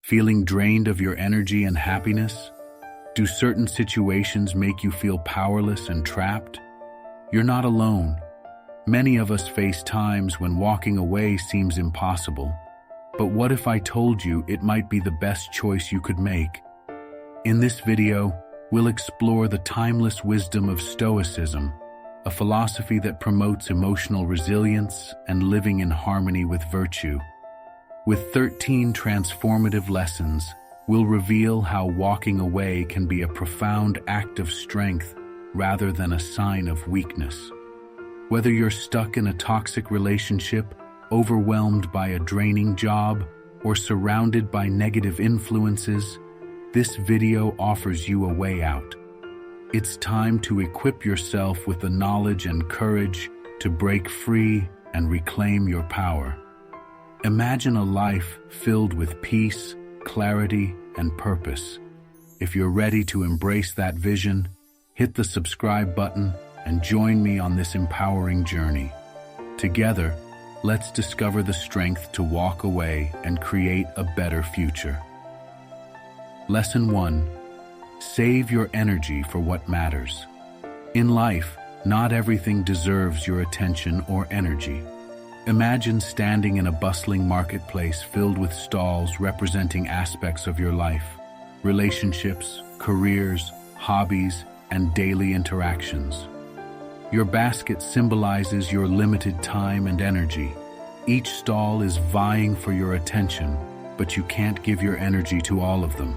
Feeling drained of your energy and happiness? Do certain situations make you feel powerless and trapped? You're not alone. Many of us face times when walking away seems impossible. But what if I told you it might be the best choice you could make? In this video, we'll explore the timeless wisdom of Stoicism, a philosophy that promotes emotional resilience and living in harmony with virtue. With 13 transformative lessons, we'll reveal how walking away can be a profound act of strength rather than a sign of weakness. Whether you're stuck in a toxic relationship, overwhelmed by a draining job, or surrounded by negative influences, this video offers you a way out. It's time to equip yourself with the knowledge and courage to break free and reclaim your power. Imagine a life filled with peace, clarity, and purpose. If you're ready to embrace that vision, hit the subscribe button and join me on this empowering journey. Together, let's discover the strength to walk away and create a better future. Lesson 1. Save your energy for what matters. In life, not everything deserves your attention or energy. Imagine standing in a bustling marketplace filled with stalls representing aspects of your life, relationships, careers, hobbies, and daily interactions. Your basket symbolizes your limited time and energy. Each stall is vying for your attention, but you can't give your energy to all of them.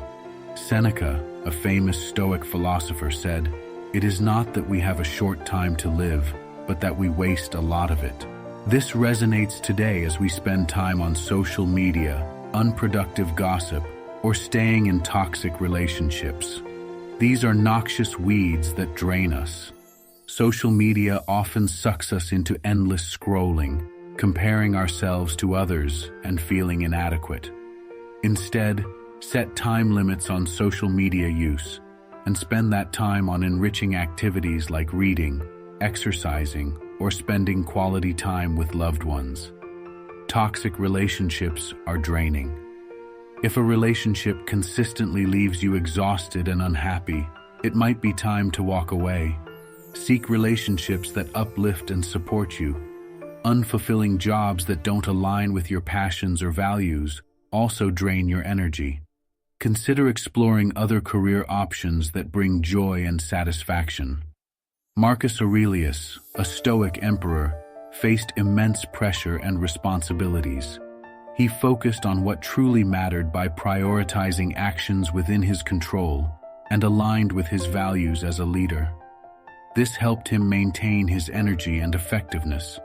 Seneca, a famous Stoic philosopher, said, "It is not that we have a short time to live, but that we waste a lot of it." This resonates today as we spend time on social media, unproductive gossip, or staying in toxic relationships. These are noxious weeds that drain us. Social media often sucks us into endless scrolling, comparing ourselves to others and feeling inadequate. Instead, set time limits on social media use and spend that time on enriching activities like reading, exercising, or spending quality time with loved ones. Toxic relationships are draining. If a relationship consistently leaves you exhausted and unhappy, it might be time to walk away. Seek relationships that uplift and support you. Unfulfilling jobs that don't align with your passions or values also drain your energy. Consider exploring other career options that bring joy and satisfaction. Marcus Aurelius, a Stoic emperor, faced immense pressure and responsibilities. He focused on what truly mattered by prioritizing actions within his control and aligned with his values as a leader. This helped him maintain his energy and effectiveness.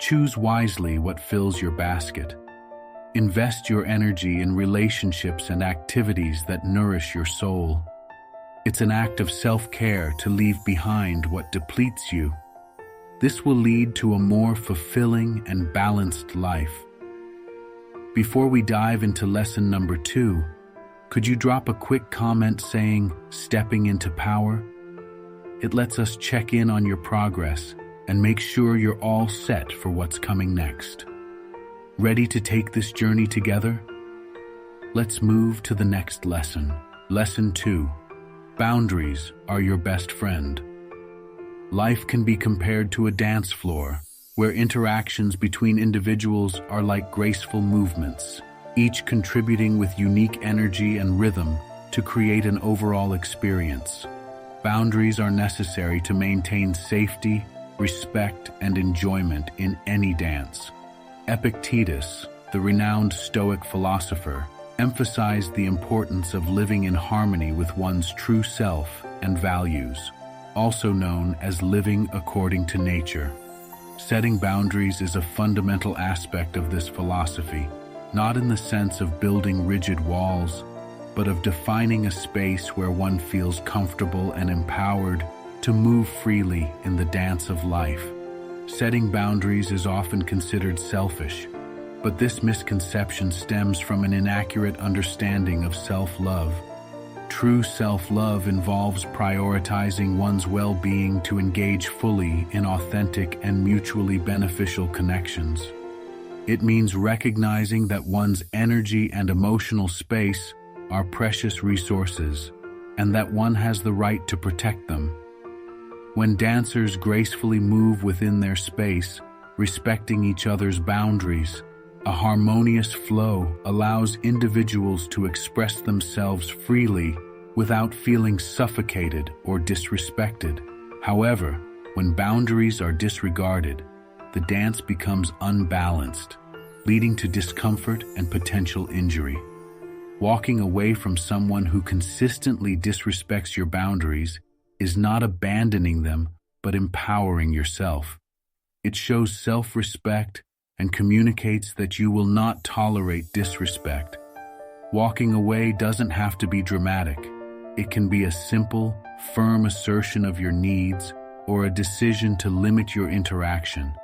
Choose wisely what fills your basket. Invest your energy in relationships and activities that nourish your soul. It's an act of self-care to leave behind what depletes you. This will lead to a more fulfilling and balanced life. Before we dive into lesson number 2, could you drop a quick comment saying, "Stepping into power"? It lets us check in on your progress and make sure you're all set for what's coming next. Ready to take this journey together? Let's move to the next lesson. Lesson 2. Boundaries are your best friend. Life can be compared to a dance floor, where interactions between individuals are like graceful movements, each contributing with unique energy and rhythm to create an overall experience. Boundaries are necessary to maintain safety, respect, and enjoyment in any dance. Epictetus, the renowned Stoic philosopher, emphasized the importance of living in harmony with one's true self and values, also known as living according to nature. Setting boundaries is a fundamental aspect of this philosophy, not in the sense of building rigid walls, but of defining a space where one feels comfortable and empowered to move freely in the dance of life. Setting boundaries is often considered selfish, but this misconception stems from an inaccurate understanding of self-love. True self-love involves prioritizing one's well-being to engage fully in authentic and mutually beneficial connections. It means recognizing that one's energy and emotional space are precious resources, and that one has the right to protect them. When dancers gracefully move within their space, respecting each other's boundaries, a harmonious flow allows individuals to express themselves freely without feeling suffocated or disrespected. However, when boundaries are disregarded, the dance becomes unbalanced, leading to discomfort and potential injury. Walking away from someone who consistently disrespects your boundaries is not abandoning them, but empowering yourself. It shows self-respect and communicates that you will not tolerate disrespect. Walking away doesn't have to be dramatic. It can be a simple, firm assertion of your needs or a decision to limit your interaction.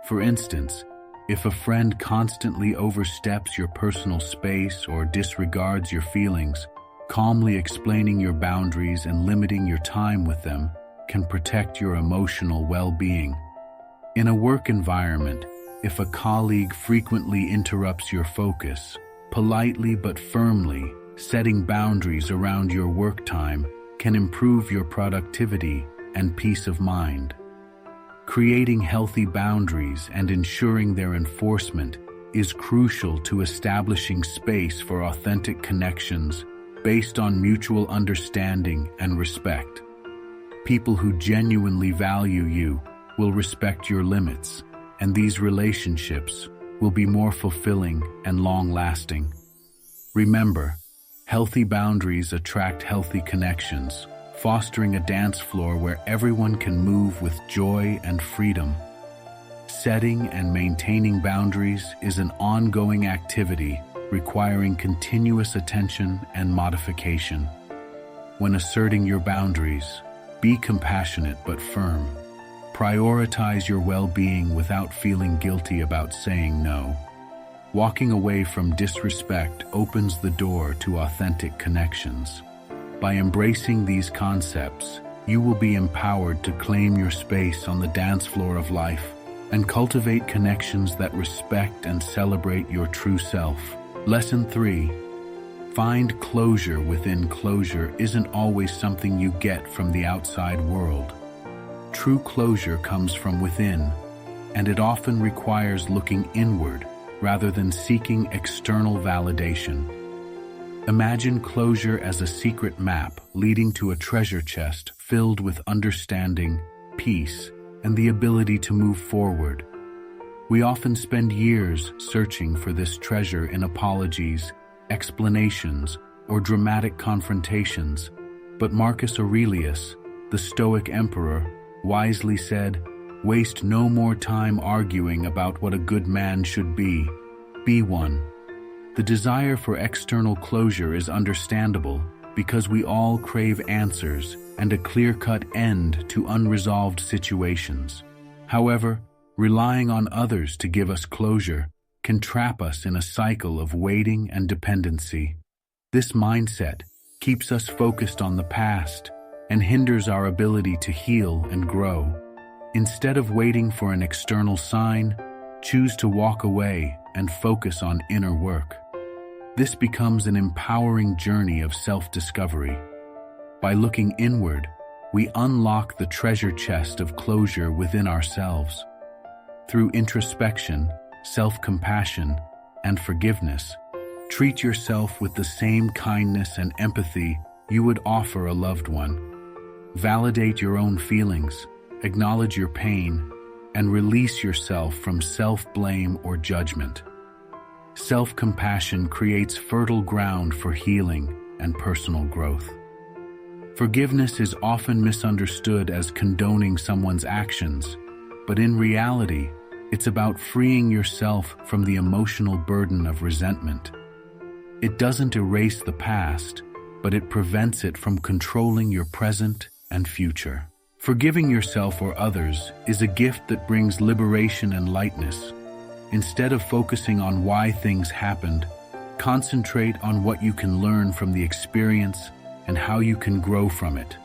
For instance, if a friend constantly oversteps your personal space or disregards your feelings, calmly explaining your boundaries and limiting your time with them can protect your emotional well-being. In a work environment, if a colleague frequently interrupts your focus, politely but firmly setting boundaries around your work time can improve your productivity and peace of mind. Creating healthy boundaries and ensuring their enforcement is crucial to establishing space for authentic connections based on mutual understanding and respect. People who genuinely value you will respect your limits, and these relationships will be more fulfilling and long-lasting. Remember, healthy boundaries attract healthy connections, fostering a dance floor where everyone can move with joy and freedom. Setting and maintaining boundaries is an ongoing activity requiring continuous attention and modification. When asserting your boundaries, be compassionate but firm. Prioritize your well-being without feeling guilty about saying no. Walking away from disrespect opens the door to authentic connections. By embracing these concepts, you will be empowered to claim your space on the dance floor of life and cultivate connections that respect and celebrate your true self. Lesson 3. Find closure within closure isn't always something you get from the outside world. True closure comes from within, and it often requires looking inward rather than seeking external validation. Imagine closure as a secret map leading to a treasure chest filled with understanding, peace, and the ability to move forward. We often spend years searching for this treasure in apologies, explanations, or dramatic confrontations, but Marcus Aurelius, the Stoic emperor, wisely said, "Waste no more time arguing about what a good man should be. Be one." The desire for external closure is understandable because we all crave answers and a clear-cut end to unresolved situations. However, relying on others to give us closure can trap us in a cycle of waiting and dependency. This mindset keeps us focused on the past and hinders our ability to heal and grow. Instead of waiting for an external sign, choose to walk away and focus on inner work. This becomes an empowering journey of self-discovery. By looking inward, we unlock the treasure chest of closure within ourselves. Through introspection, self-compassion, and forgiveness, treat yourself with the same kindness and empathy you would offer a loved one. Validate your own feelings, acknowledge your pain, and release yourself from self-blame or judgment. Self-compassion creates fertile ground for healing and personal growth. Forgiveness is often misunderstood as condoning someone's actions, but in reality, it's about freeing yourself from the emotional burden of resentment. It doesn't erase the past, but it prevents it from controlling your present and future. Forgiving yourself or others is a gift that brings liberation and lightness. Instead of focusing on why things happened, concentrate on what you can learn from the experience and how you can grow from it.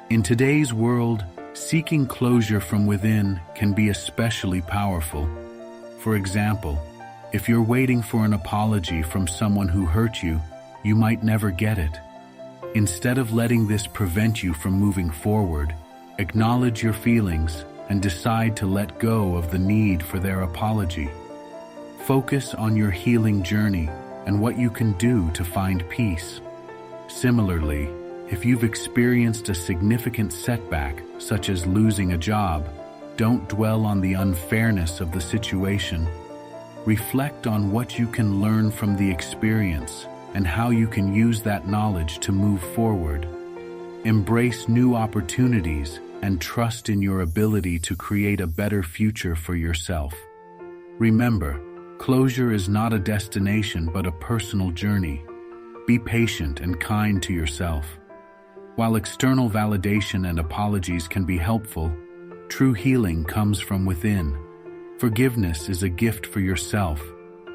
In today's world, seeking closure from within can be especially powerful. For example, if you're waiting for an apology from someone who hurt you, you might never get it. Instead of letting this prevent you from moving forward, acknowledge your feelings and decide to let go of the need for their apology. Focus on your healing journey and what you can do to find peace. Similarly, if you've experienced a significant setback, such as losing a job, don't dwell on the unfairness of the situation. Reflect on what you can learn from the experience and how you can use that knowledge to move forward. Embrace new opportunities and trust in your ability to create a better future for yourself. Remember, closure is not a destination but a personal journey. Be patient and kind to yourself. While external validation and apologies can be helpful, true healing comes from within. Forgiveness is a gift for yourself,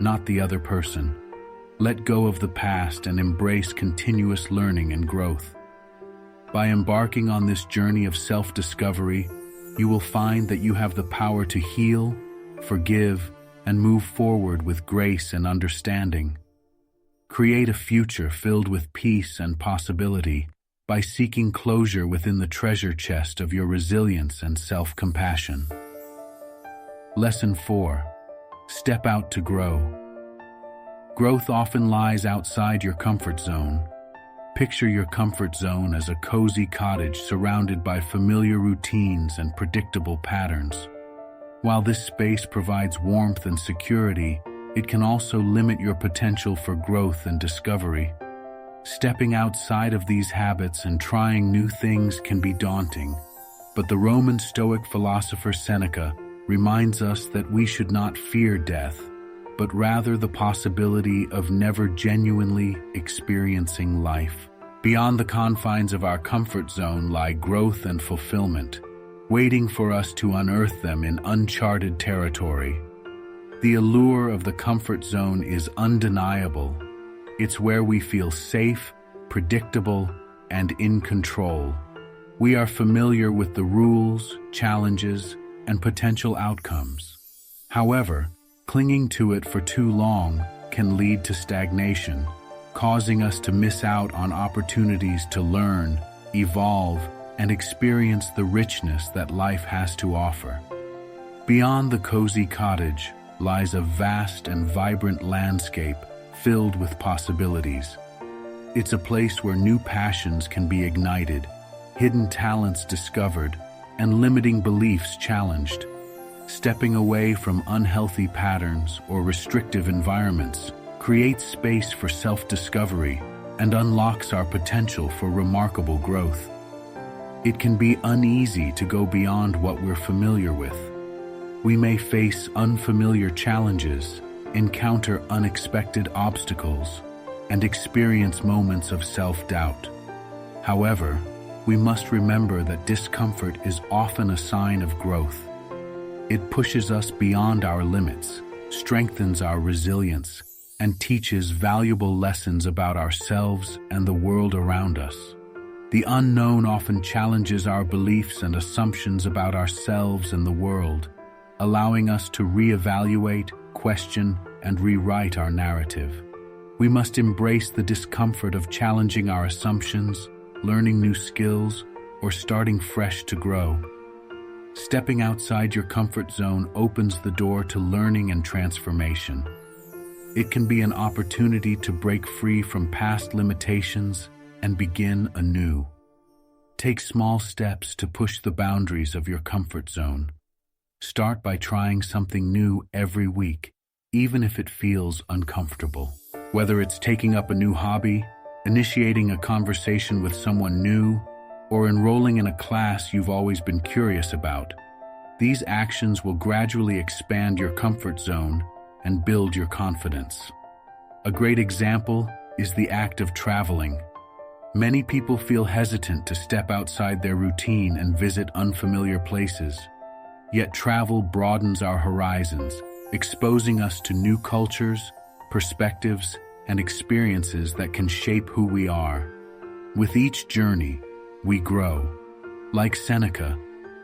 not the other person. Let go of the past and embrace continuous learning and growth. By embarking on this journey of self-discovery, you will find that you have the power to heal, forgive, and move forward with grace and understanding. Create a future filled with peace and possibility by seeking closure within the treasure chest of your resilience and self-compassion. Lesson 4. Step out to grow. Growth often lies outside your comfort zone. Picture your comfort zone as a cozy cottage surrounded by familiar routines and predictable patterns. While this space provides warmth and security, it can also limit your potential for growth and discovery. Stepping outside of these habits and trying new things can be daunting, but the Roman Stoic philosopher Seneca reminds us that we should not fear death, but rather the possibility of never genuinely experiencing life. Beyond the confines of our comfort zone lie growth and fulfillment, waiting for us to unearth them in uncharted territory. The allure of the comfort zone is undeniable. It's where we feel safe, predictable, and in control. We are familiar with the rules, challenges, and potential outcomes. However, clinging to it for too long can lead to stagnation, causing us to miss out on opportunities to learn, evolve, and experience the richness that life has to offer. Beyond the cozy cottage lies a vast and vibrant landscape filled with possibilities. It's a place where new passions can be ignited, hidden talents discovered, and limiting beliefs challenged. Stepping away from unhealthy patterns or restrictive environments creates space for self-discovery and unlocks our potential for remarkable growth. It can be uneasy to go beyond what we're familiar with. We may face unfamiliar challenges, encounter unexpected obstacles, and experience moments of self-doubt. However, we must remember that discomfort is often a sign of growth. It pushes us beyond our limits, strengthens our resilience, and teaches valuable lessons about ourselves and the world around us. The unknown often challenges our beliefs and assumptions about ourselves and the world, allowing us to reevaluate, question, and rewrite our narrative. We must embrace the discomfort of challenging our assumptions, learning new skills, or starting fresh to grow. Stepping outside your comfort zone opens the door to learning and transformation. It can be an opportunity to break free from past limitations and begin anew. Take small steps to push the boundaries of your comfort zone. Start by trying something new every week, even if it feels uncomfortable. Whether it's taking up a new hobby, initiating a conversation with someone new, or enrolling in a class you've always been curious about, these actions will gradually expand your comfort zone and build your confidence. A great example is the act of traveling. Many people feel hesitant to step outside their routine and visit unfamiliar places. Yet travel broadens our horizons, exposing us to new cultures, perspectives, and experiences that can shape who we are. With each journey, we grow. Like Seneca,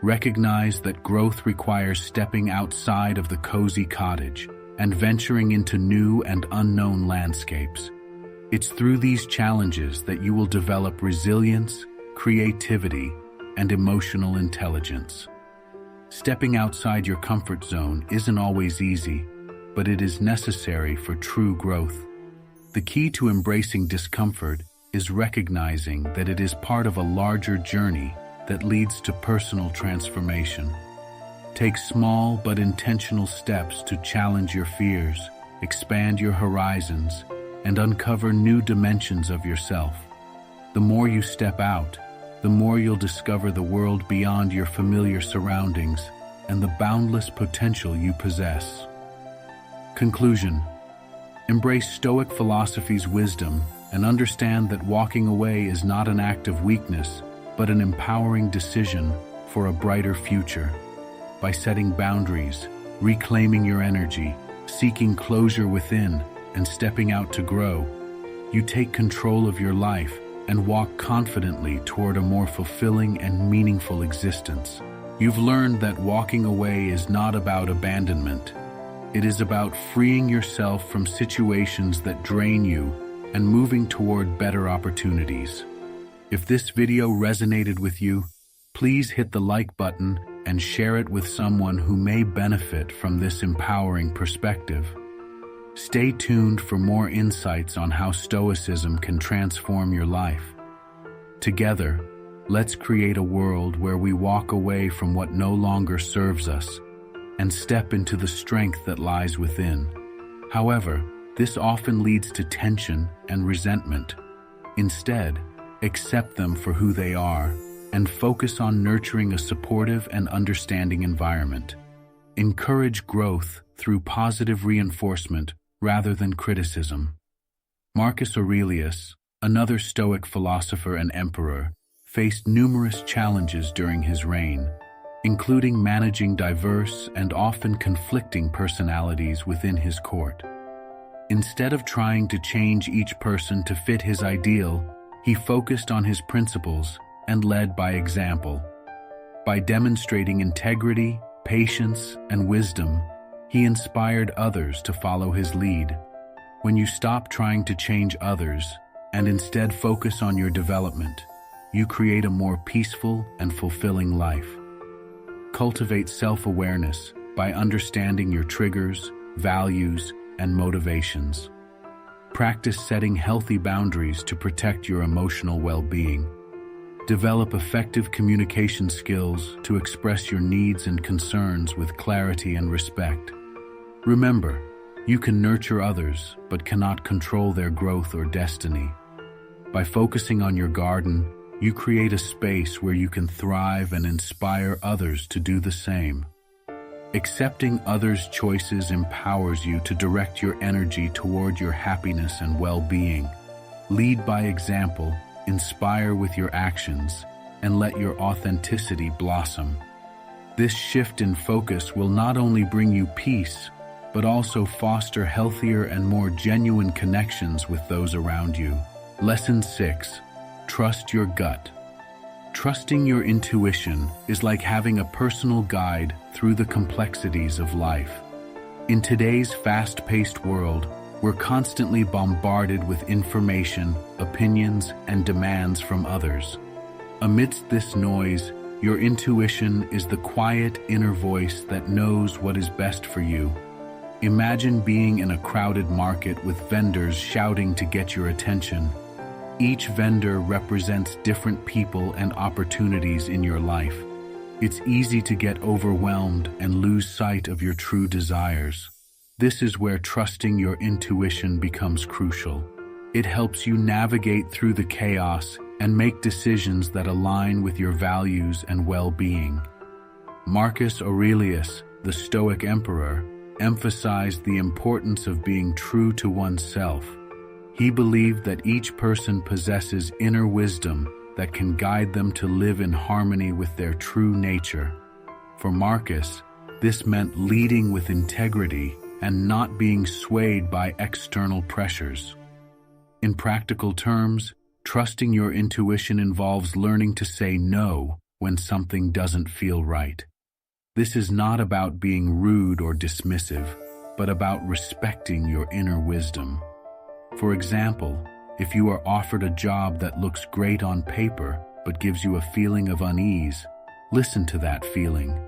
Recognize that growth requires stepping outside of the cozy cottage and venturing into new and unknown landscapes. It's through these challenges that you will develop resilience, creativity, and emotional intelligence. Stepping outside your comfort zone isn't always easy, but it is necessary for true growth. The key to embracing discomfort is recognizing that it is part of a larger journey that leads to personal transformation. Take small but intentional steps to challenge your fears, expand your horizons, and uncover new dimensions of yourself. The more you step out, the more you'll discover the world beyond your familiar surroundings and the boundless potential you possess. Conclusion: embrace Stoic philosophy's wisdom and understand that walking away is not an act of weakness, but an empowering decision for a brighter future. By setting boundaries, reclaiming your energy, seeking closure within, and stepping out to grow, you take control of your life and walk confidently toward a more fulfilling and meaningful existence. You've learned that walking away is not about abandonment. It is about freeing yourself from situations that drain you and moving toward better opportunities. If this video resonated with you, please hit the like button and share it with someone who may benefit from this empowering perspective. Stay tuned for more insights on how Stoicism can transform your life. Together, let's create a world where we walk away from what no longer serves us and step into the strength that lies within. However, this often leads to tension and resentment. Instead, accept them for who they are and focus on nurturing a supportive and understanding environment. Encourage growth through positive reinforcement rather than criticism. Marcus Aurelius, another Stoic philosopher and emperor, faced numerous challenges during his reign, including managing diverse and often conflicting personalities within his court. Instead of trying to change each person to fit his ideal, he focused on his principles and led by example. By demonstrating integrity, patience, and wisdom, he inspired others to follow his lead. When you stop trying to change others and instead focus on your development, you create a more peaceful and fulfilling life. Cultivate self-awareness by understanding your triggers, values, and motivations. Practice setting healthy boundaries to protect your emotional well-being. Develop effective communication skills to express your needs and concerns with clarity and respect. Remember, you can nurture others but cannot control their growth or destiny. By focusing on your garden, you create a space where you can thrive and inspire others to do the same. Accepting others' choices empowers you to direct your energy toward your happiness and well-being. Lead by example, inspire with your actions, and let your authenticity blossom. This shift in focus will not only bring you peace, but also foster healthier and more genuine connections with those around you. Lesson 6. Trust your gut. Trusting your intuition is like having a personal guide through the complexities of life. In today's fast-paced world, we're constantly bombarded with information, opinions, and demands from others. Amidst this noise, your intuition is the quiet inner voice that knows what is best for you. Imagine being in a crowded market with vendors shouting to get your attention. Each vendor represents different people and opportunities in your life. It's easy to get overwhelmed and lose sight of your true desires. This is where trusting your intuition becomes crucial. It helps you navigate through the chaos and make decisions that align with your values and well-being. Marcus Aurelius, the Stoic emperor, emphasized the importance of being true to oneself. He believed that each person possesses inner wisdom that can guide them to live in harmony with their true nature. For Marcus, this meant leading with integrity and not being swayed by external pressures. In practical terms, trusting your intuition involves learning to say no when something doesn't feel right. This is not about being rude or dismissive, but about respecting your inner wisdom. For example, if you are offered a job that looks great on paper but gives you a feeling of unease, listen to that feeling.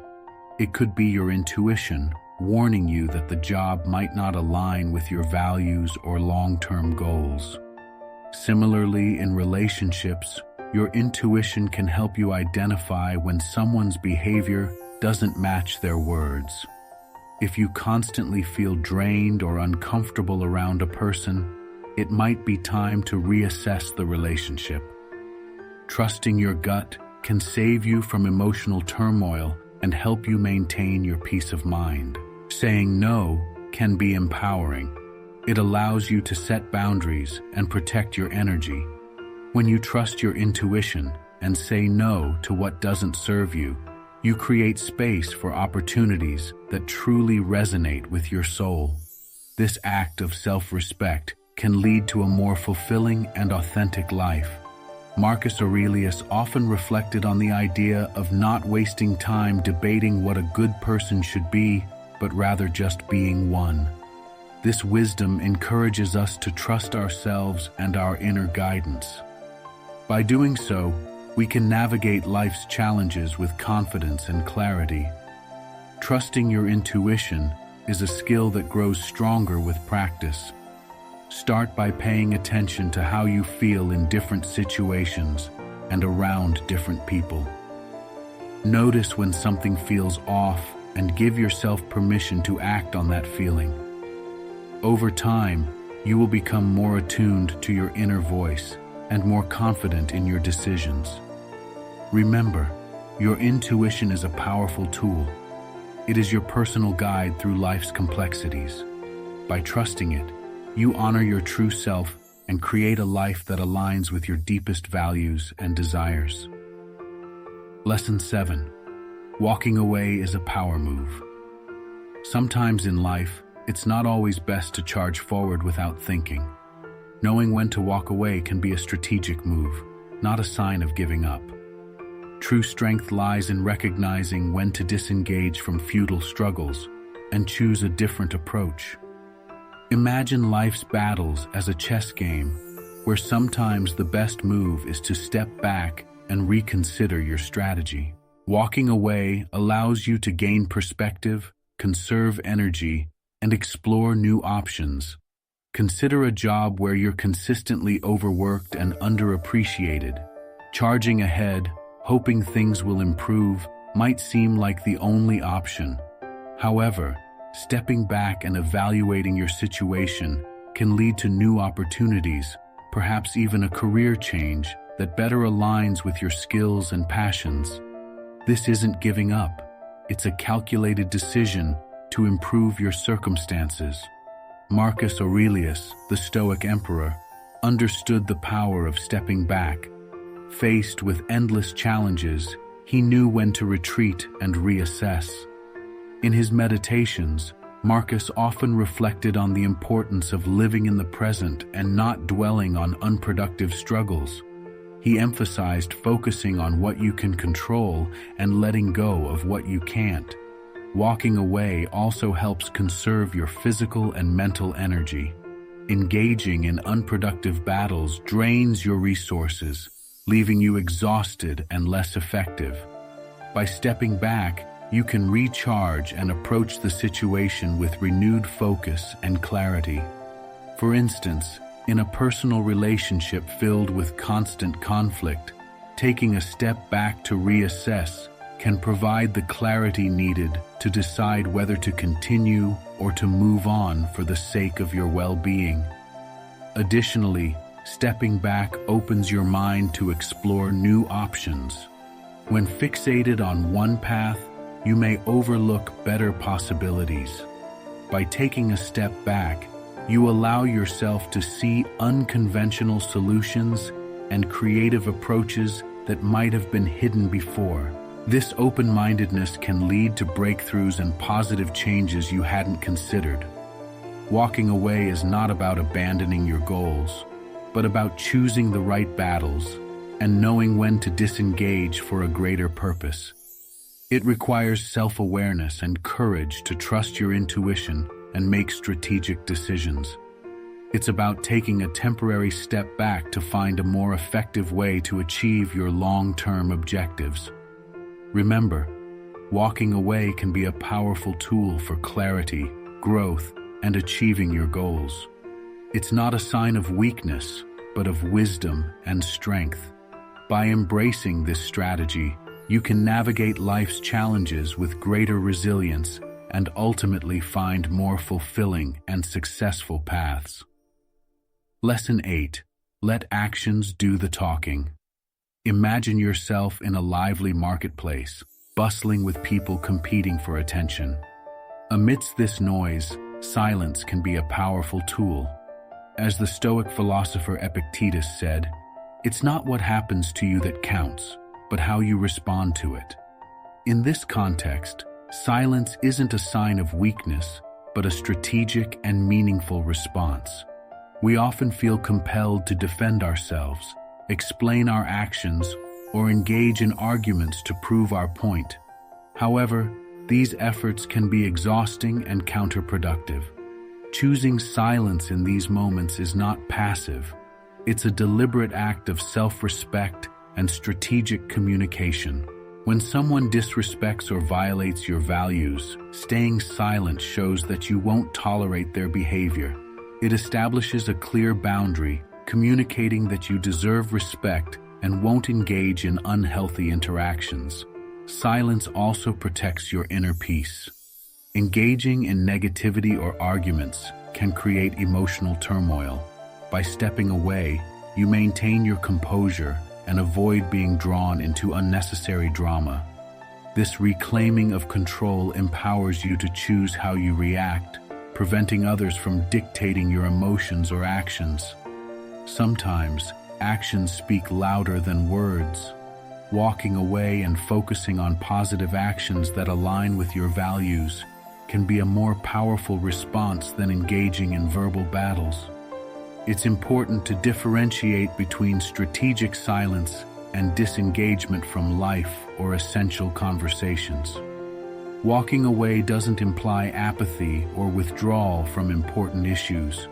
It could be your intuition warning you that the job might not align with your values or long-term goals. Similarly, in relationships, your intuition can help you identify when someone's behavior doesn't match their words. If you constantly feel drained or uncomfortable around a person, it might be time to reassess the relationship. Trusting your gut can save you from emotional turmoil and help you maintain your peace of mind. Saying no can be empowering. It allows you to set boundaries and protect your energy. When you trust your intuition and say no to what doesn't serve you, you create space for opportunities that truly resonate with your soul. This act of self-respect can lead to a more fulfilling and authentic life. Marcus Aurelius often reflected on the idea of not wasting time debating what a good person should be, but rather just being one. This wisdom encourages us to trust ourselves and our inner guidance. By doing so, we can navigate life's challenges with confidence and clarity. Trusting your intuition is a skill that grows stronger with practice. Start by paying attention to how you feel in different situations and around different people. Notice when something feels off and give yourself permission to act on that feeling. Over time, you will become more attuned to your inner voice and more confident in your decisions. Remember, your intuition is a powerful tool. It is your personal guide through life's complexities. By trusting it, you honor your true self and create a life that aligns with your deepest values and desires. Lesson 7. Walking away is a power move. Sometimes in life, it's not always best to charge forward without thinking. Knowing when to walk away can be a strategic move, not a sign of giving up. True strength lies in recognizing when to disengage from futile struggles and choose a different approach. Imagine life's battles as a chess game, where sometimes the best move is to step back and reconsider your strategy. Walking away allows you to gain perspective, conserve energy, and explore new options. Consider a job where you're consistently overworked and underappreciated. Charging ahead, hoping things will improve, might seem like the only option. However, stepping back and evaluating your situation can lead to new opportunities, perhaps even a career change that better aligns with your skills and passions. This isn't giving up. It's a calculated decision to improve your circumstances. Marcus Aurelius, the Stoic emperor, understood the power of stepping back. Faced with endless challenges, he knew when to retreat and reassess. In his meditations, Marcus often reflected on the importance of living in the present and not dwelling on unproductive struggles. He emphasized focusing on what you can control and letting go of what you can't. Walking away also helps conserve your physical and mental energy. Engaging in unproductive battles drains your resources, leaving you exhausted and less effective. By stepping back, you can recharge and approach the situation with renewed focus and clarity. For instance, in a personal relationship filled with constant conflict, taking a step back to reassess can provide the clarity needed to decide whether to continue or to move on for the sake of your well-being. Additionally, stepping back opens your mind to explore new options. When fixated on one path, you may overlook better possibilities. By taking a step back, you allow yourself to see unconventional solutions and creative approaches that might have been hidden before. This open-mindedness can lead to breakthroughs and positive changes you hadn't considered. Walking away is not about abandoning your goals, but about choosing the right battles. and knowing when to disengage for a greater purpose. It requires self-awareness and courage to trust your intuition and make strategic decisions. It's about taking a temporary step back to find a more effective way to achieve your long-term objectives. Remember, walking away can be a powerful tool for clarity, growth, and achieving your goals. It's not a sign of weakness, but of wisdom and strength. By embracing this strategy, you can navigate life's challenges with greater resilience and ultimately find more fulfilling and successful paths. Lesson 8. Let actions do the talking. Imagine yourself in a lively marketplace, bustling with people competing for attention. Amidst this noise, silence can be a powerful tool. As the Stoic philosopher Epictetus said, "It's not what happens to you that counts, but how you respond to it." In this context, silence isn't a sign of weakness, but a strategic and meaningful response. We often feel compelled to defend ourselves, explain our actions, or engage in arguments to prove our point. However, these efforts can be exhausting and counterproductive. Choosing silence in these moments is not passive. It's a deliberate act of self-respect and strategic communication. When someone disrespects or violates your values, staying silent shows that you won't tolerate their behavior. It establishes a clear boundary, communicating that you deserve respect and won't engage in unhealthy interactions. Silence also protects your inner peace. Engaging in negativity or arguments can create emotional turmoil. By stepping away, you maintain your composure and avoid being drawn into unnecessary drama. This reclaiming of control empowers you to choose how you react, preventing others from dictating your emotions or actions. Sometimes, actions speak louder than words. Walking away and focusing on positive actions that align with your values can be a more powerful response than engaging in verbal battles. It's important to differentiate between strategic silence and disengagement from life or essential conversations. Walking away doesn't imply apathy or withdrawal from important issues.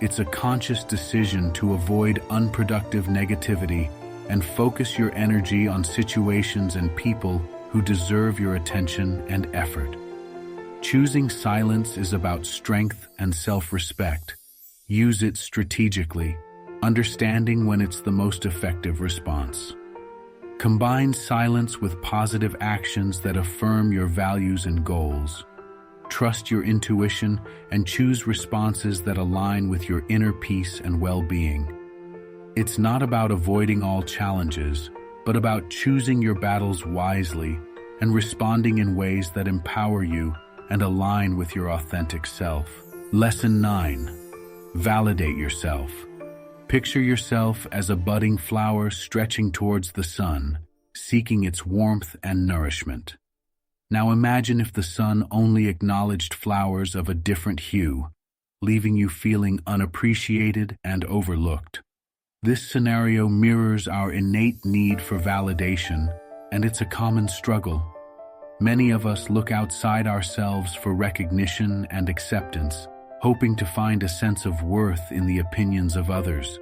It's a conscious decision to avoid unproductive negativity and focus your energy on situations and people who deserve your attention and effort. Choosing silence is about strength and self-respect. Use it strategically, understanding when it's the most effective response. Combine silence with positive actions that affirm your values and goals. Trust your intuition and choose responses that align with your inner peace and well-being. It's not about avoiding all challenges, but about choosing your battles wisely and responding in ways that empower you and align with your authentic self. Lesson 9. Validate yourself. Picture yourself as a budding flower stretching towards the sun, seeking its warmth and nourishment. Now imagine if the sun only acknowledged flowers of a different hue, leaving you feeling unappreciated and overlooked. This scenario mirrors our innate need for validation, and it's a common struggle. Many of us look outside ourselves for recognition and acceptance, hoping to find a sense of worth in the opinions of others.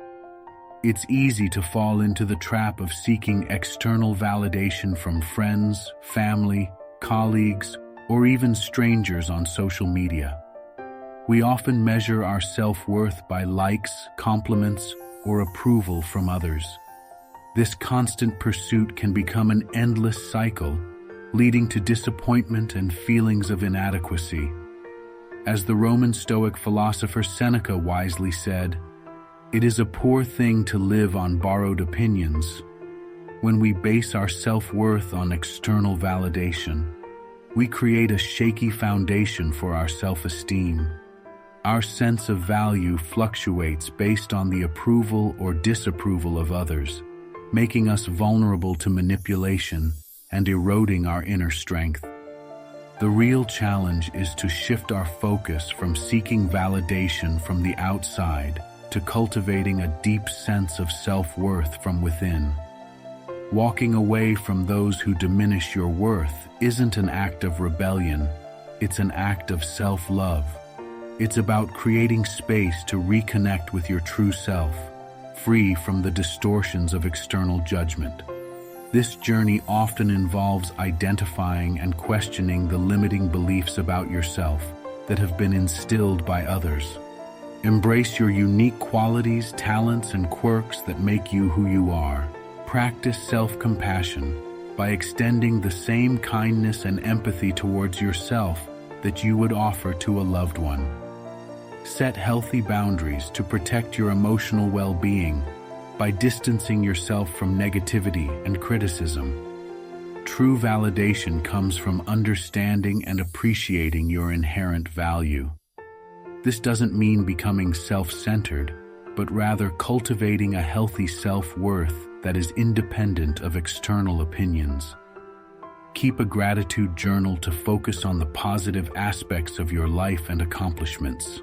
It's easy to fall into the trap of seeking external validation from friends, family, colleagues, or even strangers on social media. We often measure our self-worth by likes, compliments, or approval from others. This constant pursuit can become an endless cycle, leading to disappointment and feelings of inadequacy. As the Roman Stoic philosopher Seneca wisely said, "It is a poor thing to live on borrowed opinions." When we base our self-worth on external validation, we create a shaky foundation for our self-esteem. Our sense of value fluctuates based on the approval or disapproval of others, making us vulnerable to manipulation and eroding our inner strength. The real challenge is to shift our focus from seeking validation from the outside to cultivating a deep sense of self-worth from within. Walking away from those who diminish your worth isn't an act of rebellion, it's an act of self-love. It's about creating space to reconnect with your true self, free from the distortions of external judgment. This journey often involves identifying and questioning the limiting beliefs about yourself that have been instilled by others. Embrace your unique qualities, talents, and quirks that make you who you are. Practice self-compassion by extending the same kindness and empathy towards yourself that you would offer to a loved one. Set healthy boundaries to protect your emotional well-being by distancing yourself from negativity and criticism. True validation comes from understanding and appreciating your inherent value. This doesn't mean becoming self-centered, but rather cultivating a healthy self-worth that is independent of external opinions. Keep a gratitude journal to focus on the positive aspects of your life and accomplishments.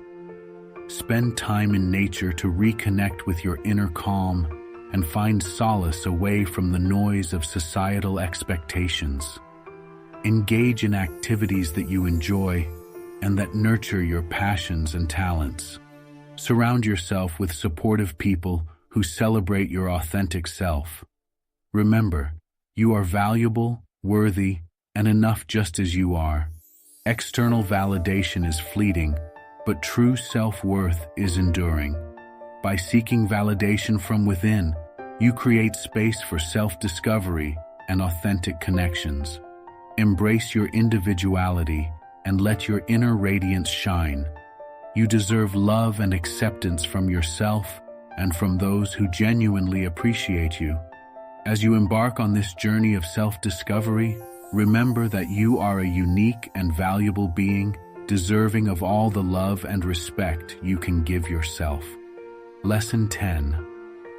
Spend time in nature to reconnect with your inner calm and find solace away from the noise of societal expectations. Engage in activities that you enjoy and that nurture your passions and talents. Surround yourself with supportive people who celebrate your authentic self. Remember, you are valuable, worthy, and enough just as you are. External validation is fleeting, but true self-worth is enduring. By seeking validation from within, you create space for self-discovery and authentic connections. Embrace your individuality and let your inner radiance shine. You deserve love and acceptance from yourself and from those who genuinely appreciate you. As you embark on this journey of self-discovery, remember that you are a unique and valuable being, deserving of all the love and respect you can give yourself. Lesson 10.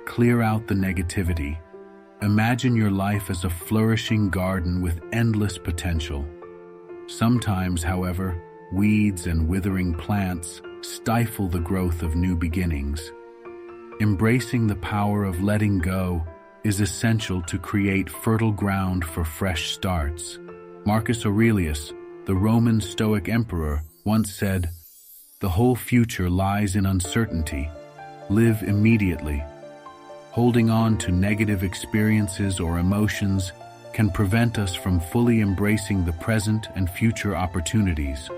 Clear out the negativity. Imagine your life as a flourishing garden with endless potential. Sometimes, however, weeds and withering plants stifle the growth of new beginnings. Embracing the power of letting go is essential to create fertile ground for fresh starts. Marcus Aurelius, the Roman Stoic emperor, once said, "The whole future lies in uncertainty. Live immediately." Holding on to negative experiences or emotions can prevent us from fully embracing the present and future opportunities.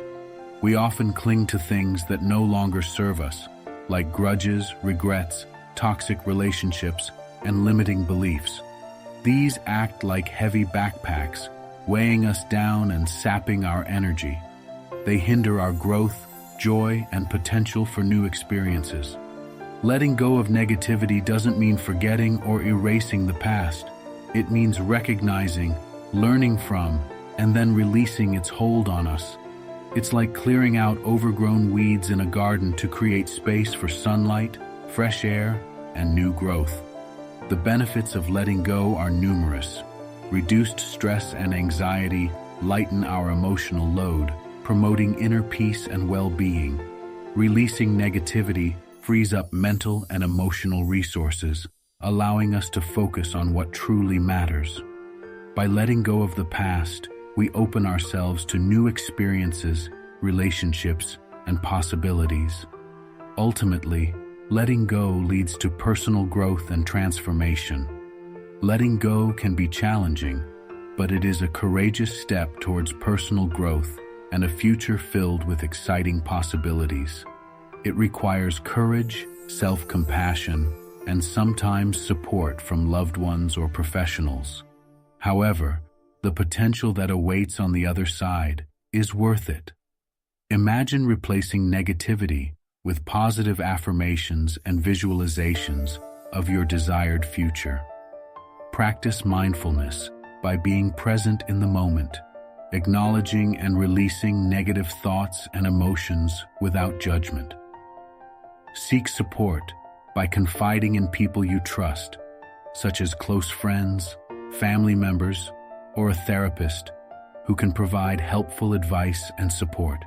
We often cling to things that no longer serve us, like grudges, regrets, toxic relationships, and limiting beliefs. These act like heavy backpacks, weighing us down and sapping our energy. They hinder our growth, joy, and potential for new experiences. Letting go of negativity doesn't mean forgetting or erasing the past. It means recognizing, learning from, and then releasing its hold on us. It's like clearing out overgrown weeds in a garden to create space for sunlight, fresh air, and new growth. The benefits of letting go are numerous. Reduced stress and anxiety lighten our emotional load, promoting inner peace and well-being. Releasing negativity frees up mental and emotional resources, allowing us to focus on what truly matters. By letting go of the past, we open ourselves to new experiences, relationships, and possibilities. Ultimately, letting go leads to personal growth and transformation. Letting go can be challenging, but it is a courageous step towards personal growth and a future filled with exciting possibilities. It requires courage, self-compassion, and sometimes support from loved ones or professionals. However, the potential that awaits on the other side is worth it. Imagine replacing negativity with positive affirmations and visualizations of your desired future. Practice mindfulness by being present in the moment, acknowledging and releasing negative thoughts and emotions without judgment. Seek support by confiding in people you trust, such as close friends, family members, or a therapist who can provide helpful advice and support.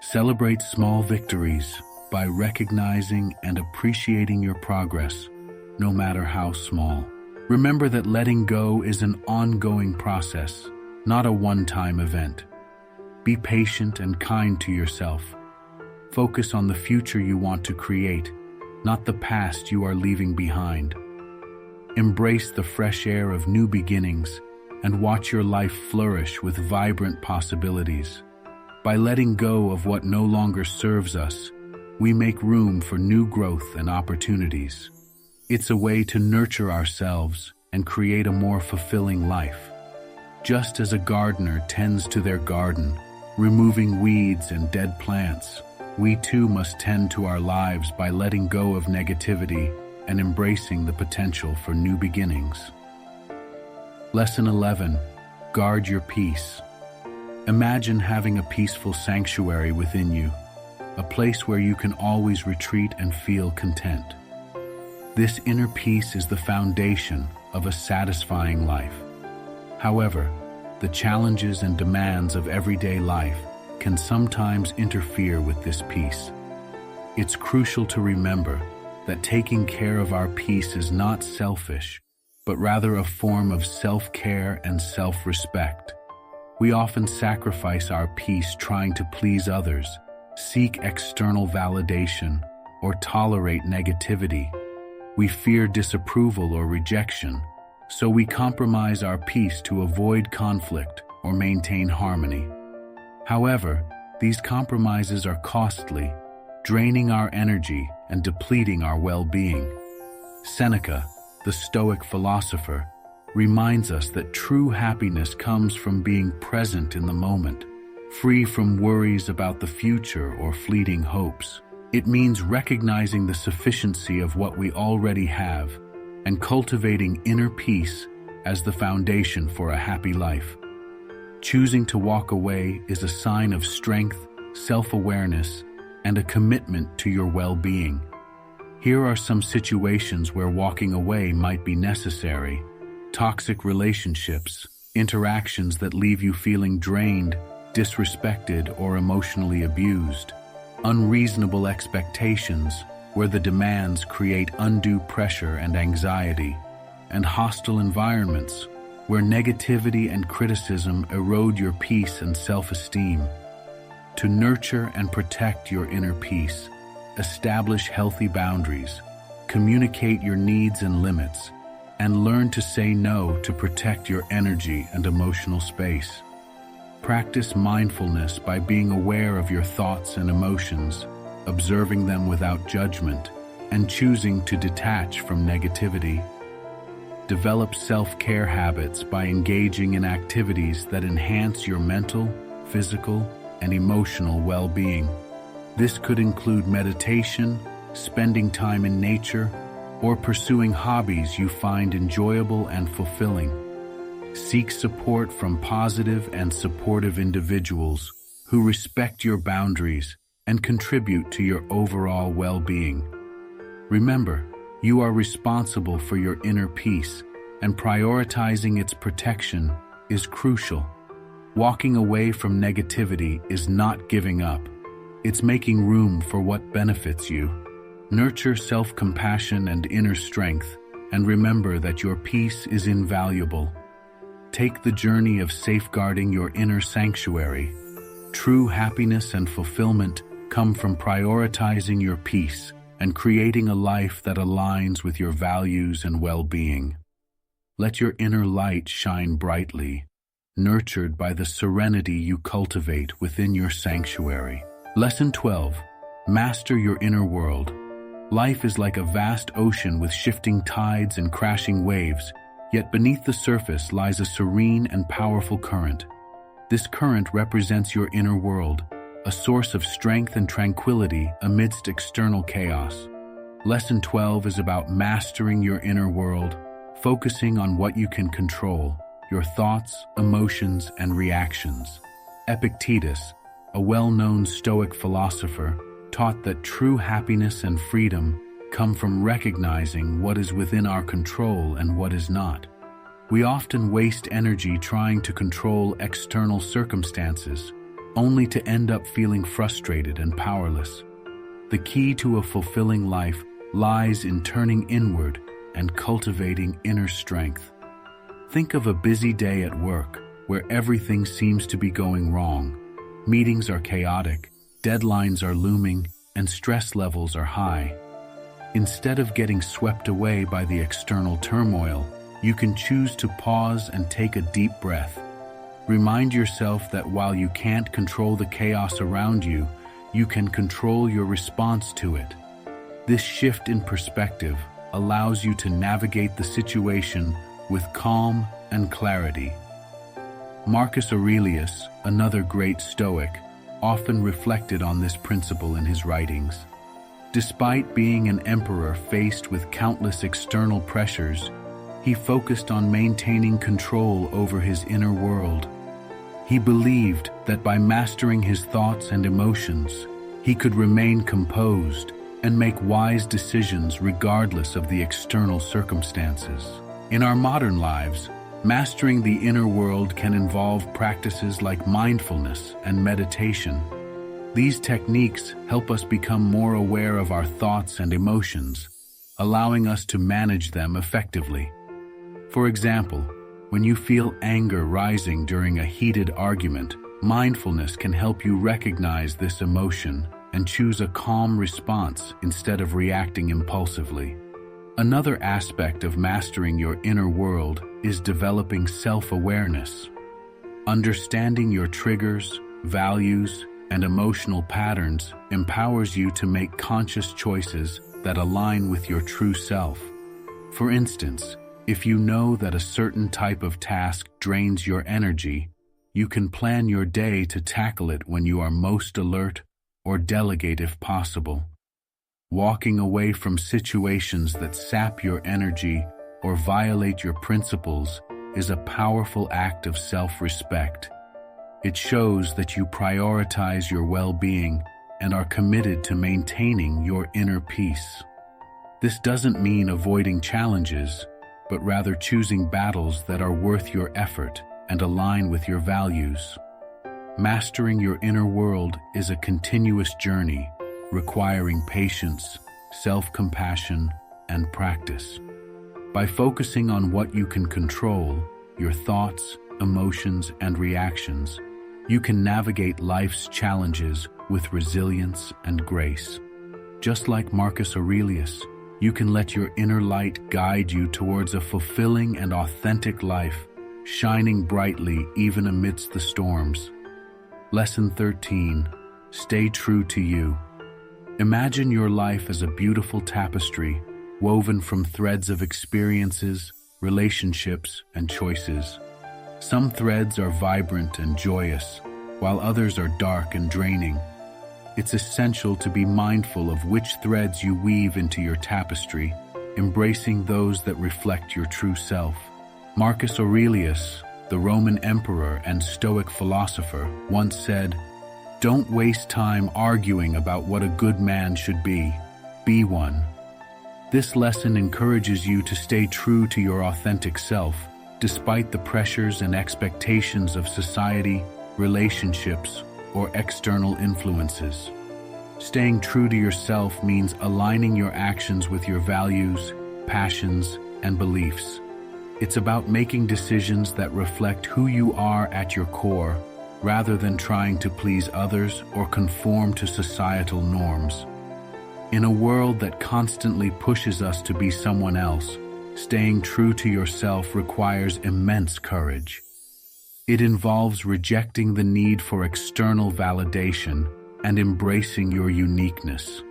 Celebrate small victories by recognizing and appreciating your progress, no matter how small. Remember that letting go is an ongoing process, not a one-time event. Be patient and kind to yourself. Focus on the future you want to create, not the past you are leaving behind. Embrace the fresh air of new beginnings and watch your life flourish with vibrant possibilities. By letting go of what no longer serves us, we make room for new growth and opportunities. It's a way to nurture ourselves and create a more fulfilling life. Just as a gardener tends to their garden, removing weeds and dead plants, we too must tend to our lives by letting go of negativity and embracing the potential for new beginnings. Lesson 11. Guard your peace. Imagine having a peaceful sanctuary within you, a place where you can always retreat and feel content. This inner peace is the foundation of a satisfying life. However, the challenges and demands of everyday life can sometimes interfere with this peace. It's crucial to remember that taking care of our peace is not selfish, but rather a form of self-care and self-respect. We often sacrifice our peace trying to please others, seek external validation, or tolerate negativity. We fear disapproval or rejection, so we compromise our peace to avoid conflict or maintain harmony. However, these compromises are costly, draining our energy and depleting our well-being. Seneca, the Stoic philosopher, reminds us that true happiness comes from being present in the moment, free from worries about the future or fleeting hopes. It means recognizing the sufficiency of what we already have and cultivating inner peace as the foundation for a happy life. Choosing to walk away is a sign of strength, self-awareness, and a commitment to your well-being. Here are some situations where walking away might be necessary. Toxic relationships, interactions that leave you feeling drained, disrespected, or emotionally abused. Unreasonable expectations, where the demands create undue pressure and anxiety. And hostile environments, where negativity and criticism erode your peace and self-esteem. To nurture and protect your inner peace, establish healthy boundaries, communicate your needs and limits, and learn to say no to protect your energy and emotional space. Practice mindfulness by being aware of your thoughts and emotions, observing them without judgment, and choosing to detach from negativity. Develop self-care habits by engaging in activities that enhance your mental, physical, and emotional well-being. This could include meditation, spending time in nature, or pursuing hobbies you find enjoyable and fulfilling. Seek support from positive and supportive individuals who respect your boundaries and contribute to your overall well-being. Remember, you are responsible for your inner peace, and prioritizing its protection is crucial. Walking away from negativity is not giving up. It's making room for what benefits you. Nurture self-compassion and inner strength, and remember that your peace is invaluable. Take the journey of safeguarding your inner sanctuary. True happiness and fulfillment come from prioritizing your peace and creating a life that aligns with your values and well-being. Let your inner light shine brightly, nurtured by the serenity you cultivate within your sanctuary. Lesson 12. Master your inner world. Life is like a vast ocean with shifting tides and crashing waves, yet beneath the surface lies a serene and powerful current. This current represents your inner world, a source of strength and tranquility amidst external chaos. Lesson 12 is about mastering your inner world, focusing on what you can control, your thoughts, emotions, and reactions. Epictetus, a well-known Stoic philosopher, taught that true happiness and freedom come from recognizing what is within our control and what is not. We often waste energy trying to control external circumstances, only to end up feeling frustrated and powerless. The key to a fulfilling life lies in turning inward and cultivating inner strength. Think of a busy day at work where everything seems to be going wrong. Meetings are chaotic, deadlines are looming, and stress levels are high. Instead of getting swept away by the external turmoil, you can choose to pause and take a deep breath. Remind yourself that while you can't control the chaos around you, you can control your response to it. This shift in perspective allows you to navigate the situation with calm and clarity. Marcus Aurelius, another great Stoic, often reflected on this principle in his writings. Despite being an emperor faced with countless external pressures, he focused on maintaining control over his inner world. He believed that by mastering his thoughts and emotions, he could remain composed and make wise decisions regardless of the external circumstances. In our modern lives, mastering the inner world can involve practices like mindfulness and meditation. These techniques help us become more aware of our thoughts and emotions, allowing us to manage them effectively. For example, when you feel anger rising during a heated argument, mindfulness can help you recognize this emotion and choose a calm response instead of reacting impulsively. Another aspect of mastering your inner world is developing self-awareness. Understanding your triggers, values, and emotional patterns empowers you to make conscious choices that align with your true self. For instance, if you know that a certain type of task drains your energy, you can plan your day to tackle it when you are most alert or delegate if possible. Walking away from situations that sap your energy or violate your principles is a powerful act of self-respect. It shows that you prioritize your well-being and are committed to maintaining your inner peace. This doesn't mean avoiding challenges, but rather choosing battles that are worth your effort and align with your values. Mastering your inner world is a continuous journey, requiring patience, self-compassion, and practice. By focusing on what you can control, your thoughts, emotions, and reactions, you can navigate life's challenges with resilience and grace. Just like Marcus Aurelius, you can let your inner light guide you towards a fulfilling and authentic life, shining brightly even amidst the storms. Lesson 13. Stay true to you. Imagine your life as a beautiful tapestry, woven from threads of experiences, relationships, and choices. Some threads are vibrant and joyous, while others are dark and draining. It's essential to be mindful of which threads you weave into your tapestry, embracing those that reflect your true self. Marcus Aurelius, the Roman emperor and Stoic philosopher, once said, "Don't waste time arguing about what a good man should be one." This lesson encourages you to stay true to your authentic self, despite the pressures and expectations of society, relationships, or external influences. Staying true to yourself means aligning your actions with your values, passions, and beliefs. It's about making decisions that reflect who you are at your core, rather than trying to please others or conform to societal norms. In a world that constantly pushes us to be someone else, staying true to yourself requires immense courage. It involves rejecting the need for external validation and embracing your uniqueness.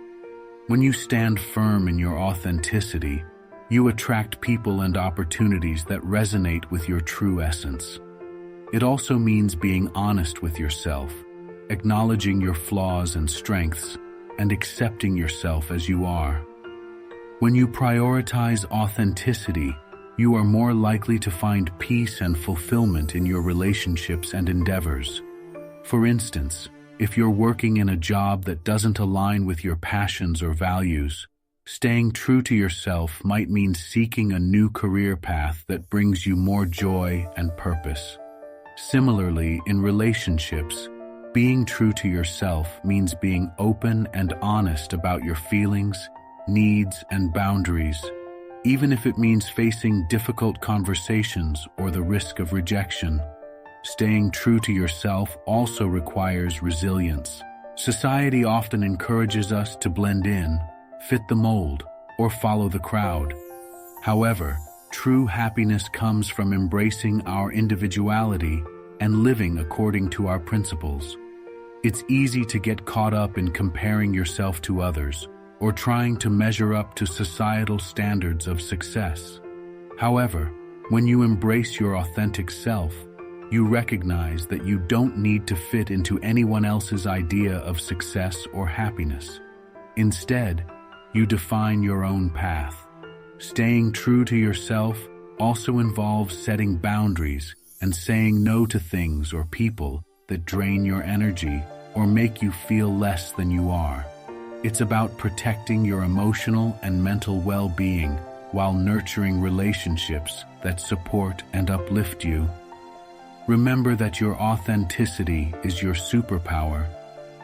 When you stand firm in your authenticity, you attract people and opportunities that resonate with your true essence. It also means being honest with yourself, acknowledging your flaws and strengths, and accepting yourself as you are. When you prioritize authenticity, you are more likely to find peace and fulfillment in your relationships and endeavors. For instance, if you're working in a job that doesn't align with your passions or values, staying true to yourself might mean seeking a new career path that brings you more joy and purpose. Similarly, in relationships, being true to yourself means being open and honest about your feelings, needs, and boundaries. even if it means facing difficult conversations or the risk of rejection. Staying true to yourself also requires resilience. Society often encourages us to blend in, fit the mold, or follow the crowd. However, true happiness comes from embracing our individuality and living according to our principles. It's easy to get caught up in comparing yourself to others or trying to measure up to societal standards of success. However, when you embrace your authentic self, you recognize that you don't need to fit into anyone else's idea of success or happiness. Instead, you define your own path. Staying true to yourself also involves setting boundaries and saying no to things or people that drain your energy or make you feel less than you are. It's about protecting your emotional and mental well-being while nurturing relationships that support and uplift you. Remember that your authenticity is your superpower.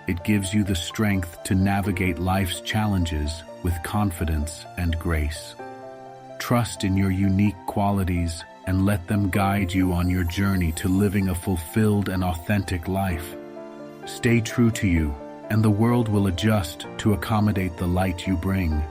It gives you the strength to navigate life's challenges with confidence and grace. Trust in your unique qualities and let them guide you on your journey to living a fulfilled and authentic life. Stay true to you, and the world will adjust to accommodate the light you bring.